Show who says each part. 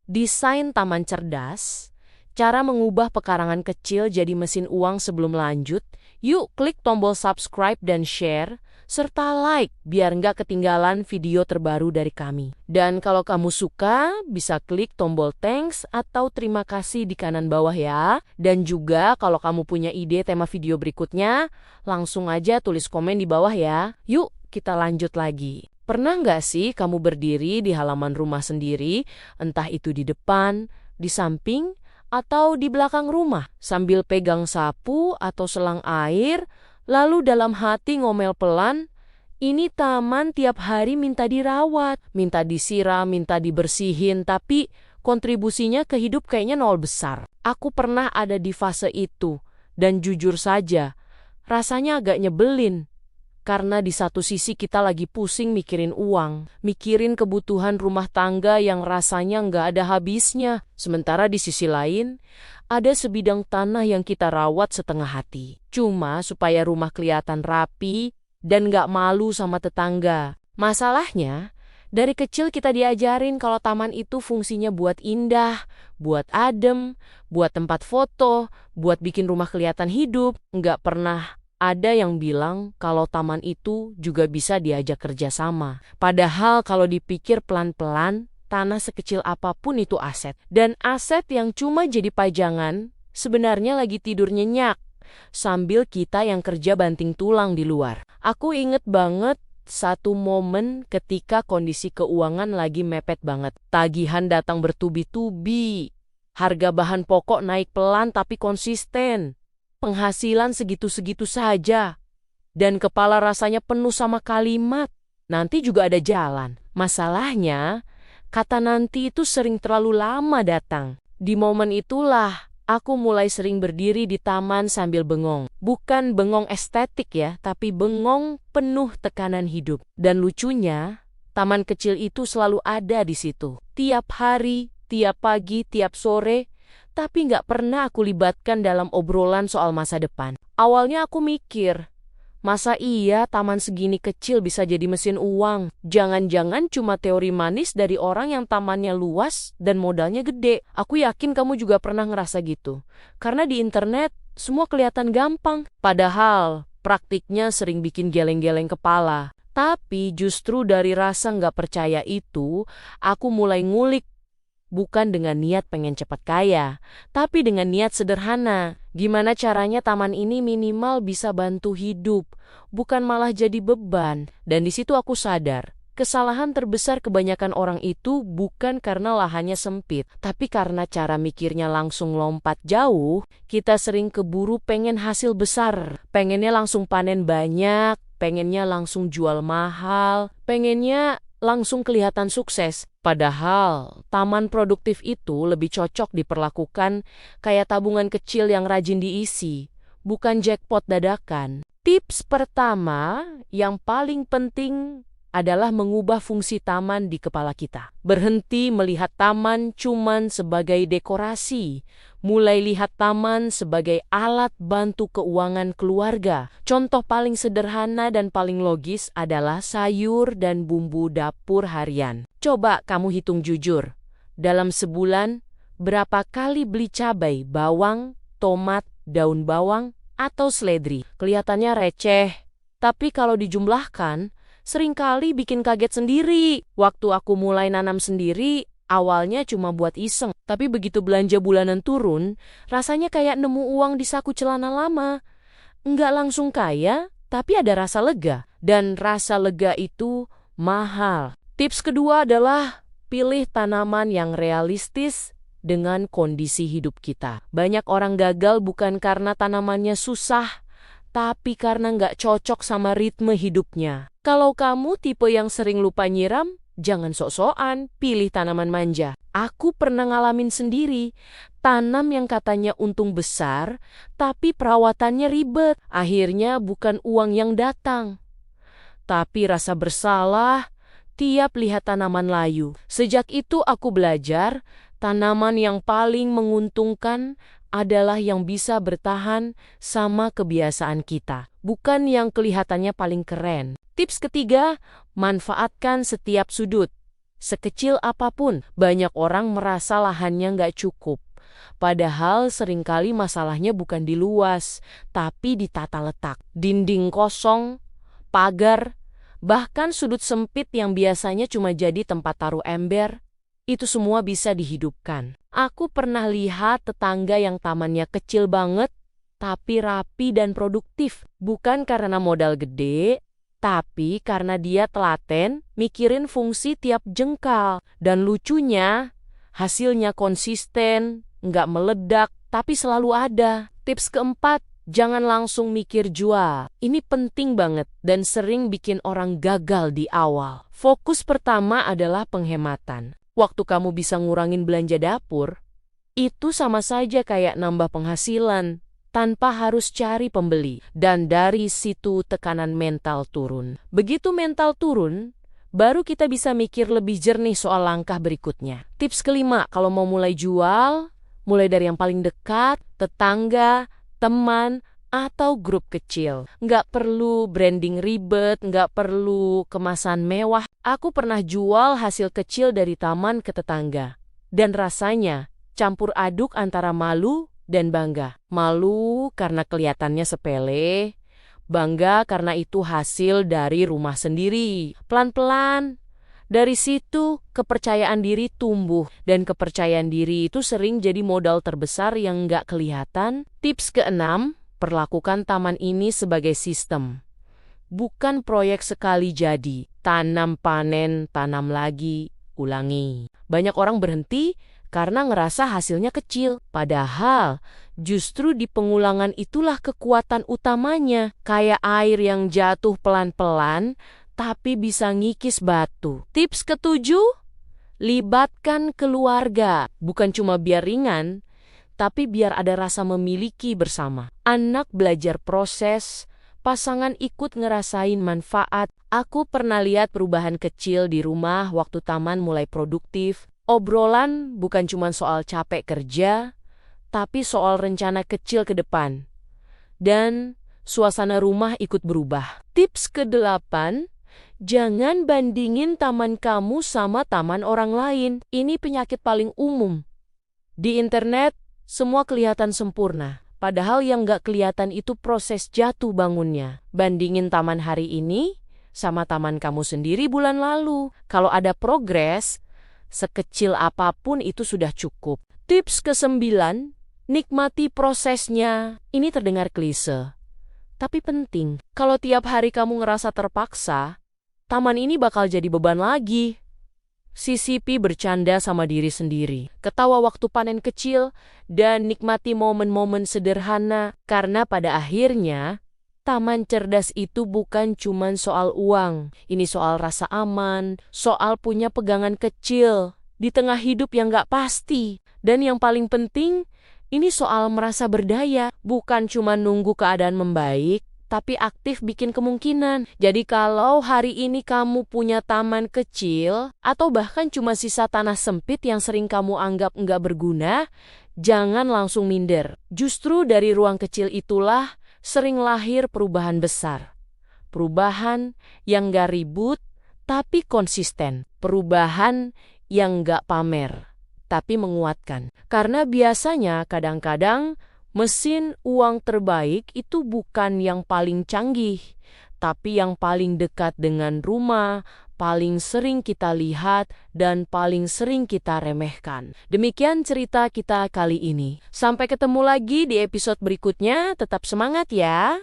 Speaker 1: Desain taman cerdas, cara mengubah pekarangan kecil jadi mesin uang sebelum lanjut. Yuk klik tombol subscribe dan share, serta like biar nggak ketinggalan video terbaru dari kami. Dan kalau kamu suka, bisa klik tombol thanks atau terima kasih di kanan bawah ya. Dan juga kalau kamu punya ide tema video berikutnya, langsung aja tulis komen di bawah ya. Yuk kita lanjut lagi. Pernah nggak sih kamu berdiri di halaman rumah sendiri, entah itu di depan, di samping, atau di belakang rumah, sambil pegang sapu atau selang air, lalu dalam hati ngomel pelan, ini taman tiap hari minta dirawat, minta disiram, minta dibersihin, tapi kontribusinya ke hidup kayaknya nol besar. Aku pernah ada di fase itu, dan jujur saja, rasanya agak nyebelin. Karena di satu sisi kita lagi pusing mikirin uang, mikirin kebutuhan rumah tangga yang rasanya nggak ada habisnya. Sementara di sisi lain, ada sebidang tanah yang kita rawat setengah hati. Cuma supaya rumah kelihatan rapi dan nggak malu sama tetangga. Masalahnya, dari kecil kita diajarin kalau taman itu fungsinya buat indah, buat adem, buat tempat foto, buat bikin rumah kelihatan hidup. Nggak pernah ada yang bilang kalau taman itu juga bisa diajak kerja sama. Padahal kalau dipikir pelan-pelan, tanah sekecil apapun itu aset. Dan aset yang cuma jadi pajangan, sebenarnya lagi tidur nyenyak. Sambil kita yang kerja banting tulang di luar. Aku inget banget satu momen ketika kondisi keuangan lagi mepet banget. Tagihan datang bertubi-tubi. Harga bahan pokok naik pelan tapi konsisten. Penghasilan segitu-segitu saja. Dan kepala rasanya penuh sama kalimat, nanti juga ada jalan. Masalahnya, kata nanti itu sering terlalu lama datang. Di momen itulah, aku mulai sering berdiri di taman sambil bengong. Bukan bengong estetik ya, tapi bengong penuh tekanan hidup. Dan lucunya, taman kecil itu selalu ada di situ. Tiap hari, tiap pagi, tiap sore, tapi nggak pernah aku libatkan dalam obrolan soal masa depan. Awalnya aku mikir, masa iya taman segini kecil bisa jadi mesin uang? Jangan-jangan cuma teori manis dari orang yang tamannya luas dan modalnya gede. Aku yakin kamu juga pernah ngerasa gitu. Karena di internet, semua kelihatan gampang. Padahal, praktiknya sering bikin geleng-geleng kepala. Tapi justru dari rasa nggak percaya itu, aku mulai ngulik. Bukan dengan niat pengen cepat kaya, tapi dengan niat sederhana. Gimana caranya taman ini minimal bisa bantu hidup, bukan malah jadi beban. Dan di situ aku sadar, kesalahan terbesar kebanyakan orang itu bukan karena lahannya sempit, tapi karena cara mikirnya langsung lompat jauh. Kita sering keburu pengen hasil besar, pengennya langsung panen banyak, pengennya langsung jual mahal, pengennya langsung kelihatan sukses. Padahal, taman produktif itu lebih cocok diperlakukan kayak tabungan kecil yang rajin diisi, bukan jackpot dadakan. Tips pertama yang paling penting adalah mengubah fungsi taman di kepala kita. Berhenti melihat taman cuman sebagai dekorasi, mulai lihat taman sebagai alat bantu keuangan keluarga. Contoh paling sederhana dan paling logis adalah sayur dan bumbu dapur harian. Coba kamu hitung jujur, dalam sebulan berapa kali beli cabai, bawang, tomat, daun bawang, atau seledri? Kelihatannya receh, tapi kalau dijumlahkan, seringkali bikin kaget sendiri. Waktu aku mulai nanam sendiri, awalnya cuma buat iseng. Tapi begitu belanja bulanan turun, rasanya kayak nemu uang di saku celana lama. Nggak langsung kaya, tapi ada rasa lega. Dan rasa lega itu mahal. Tips kedua adalah pilih tanaman yang realistis dengan kondisi hidup kita. Banyak orang gagal bukan karena tanamannya susah, tapi karena nggak cocok sama ritme hidupnya. Kalau kamu tipe yang sering lupa nyiram, jangan sok-sokan pilih tanaman manja. Aku pernah ngalamin sendiri, tanam yang katanya untung besar, tapi perawatannya ribet. Akhirnya bukan uang yang datang, tapi rasa bersalah tiap lihat tanaman layu. Sejak itu aku belajar, tanaman yang paling menguntungkan adalah yang bisa bertahan sama kebiasaan kita, bukan yang kelihatannya paling keren. Tips ketiga, manfaatkan setiap sudut. Sekecil apapun, banyak orang merasa lahannya nggak cukup. Padahal seringkali masalahnya bukan di luas, tapi di tata letak. Dinding kosong, pagar, bahkan sudut sempit yang biasanya cuma jadi tempat taruh ember, itu semua bisa dihidupkan. Aku pernah lihat tetangga yang tamannya kecil banget, tapi rapi dan produktif. Bukan karena modal gede, tapi karena dia telaten mikirin fungsi tiap jengkal. Dan lucunya, hasilnya konsisten, nggak meledak, tapi selalu ada. Tips keempat, jangan langsung mikir jual. Ini penting banget dan sering bikin orang gagal di awal. Fokus pertama adalah penghematan. Waktu kamu bisa ngurangin belanja dapur, itu sama saja kayak nambah penghasilan tanpa harus cari pembeli. Dan dari situ tekanan mental turun. Begitu mental turun, baru kita bisa mikir lebih jernih soal langkah berikutnya. Tips kelima, kalau mau mulai jual, mulai dari yang paling dekat, tetangga, teman, atau grup kecil. Nggak perlu branding ribet, nggak perlu kemasan mewah. Aku pernah jual hasil kecil dari taman ke tetangga. Dan rasanya campur aduk antara malu dan bangga. Malu karena kelihatannya sepele, bangga karena itu hasil dari rumah sendiri. Pelan-pelan, dari situ kepercayaan diri tumbuh. Dan kepercayaan diri itu sering jadi modal terbesar yang nggak kelihatan. Tips keenam, perlakukan taman ini sebagai sistem. Bukan proyek sekali jadi. Tanam, panen, tanam lagi, ulangi. Banyak orang berhenti karena ngerasa hasilnya kecil. Padahal justru di pengulangan itulah kekuatan utamanya. Kayak air yang jatuh pelan-pelan tapi bisa ngikis batu. Tips ketujuh, libatkan keluarga. Bukan cuma biar ringan, tapi biar ada rasa memiliki bersama. Anak belajar proses, pasangan ikut ngerasain manfaat. Aku pernah lihat perubahan kecil di rumah waktu taman mulai produktif. Obrolan bukan cuma soal capek kerja, tapi soal rencana kecil ke depan. Dan suasana rumah ikut berubah. Tips ke-8, jangan bandingin taman kamu sama taman orang lain. Ini penyakit paling umum. Di internet, semua kelihatan sempurna. Padahal yang nggak kelihatan itu proses jatuh bangunnya. Bandingin taman hari ini sama taman kamu sendiri bulan lalu. Kalau ada progres, sekecil apapun itu sudah cukup. Tips ke-9, nikmati prosesnya. Ini terdengar klise, tapi penting. Kalau tiap hari kamu ngerasa terpaksa, taman ini bakal jadi beban lagi. Sisipi bercanda sama diri sendiri, ketawa waktu panen kecil, dan nikmati momen-momen sederhana. Karena pada akhirnya, taman cerdas itu bukan cuma soal uang. Ini soal rasa aman, soal punya pegangan kecil di tengah hidup yang gak pasti. Dan yang paling penting, ini soal merasa berdaya, bukan cuma nunggu keadaan membaik, tapi aktif bikin kemungkinan. Jadi kalau hari ini kamu punya taman kecil, atau bahkan cuma sisa tanah sempit yang sering kamu anggap nggak berguna, jangan langsung minder. Justru dari ruang kecil itulah sering lahir perubahan besar. Perubahan yang nggak ribut, tapi konsisten. Perubahan yang nggak pamer, tapi menguatkan. Karena biasanya kadang-kadang mesin uang terbaik itu bukan yang paling canggih, tapi yang paling dekat dengan rumah, paling sering kita lihat, dan paling sering kita remehkan. Demikian cerita kita kali ini. Sampai ketemu lagi di episode berikutnya, tetap semangat ya!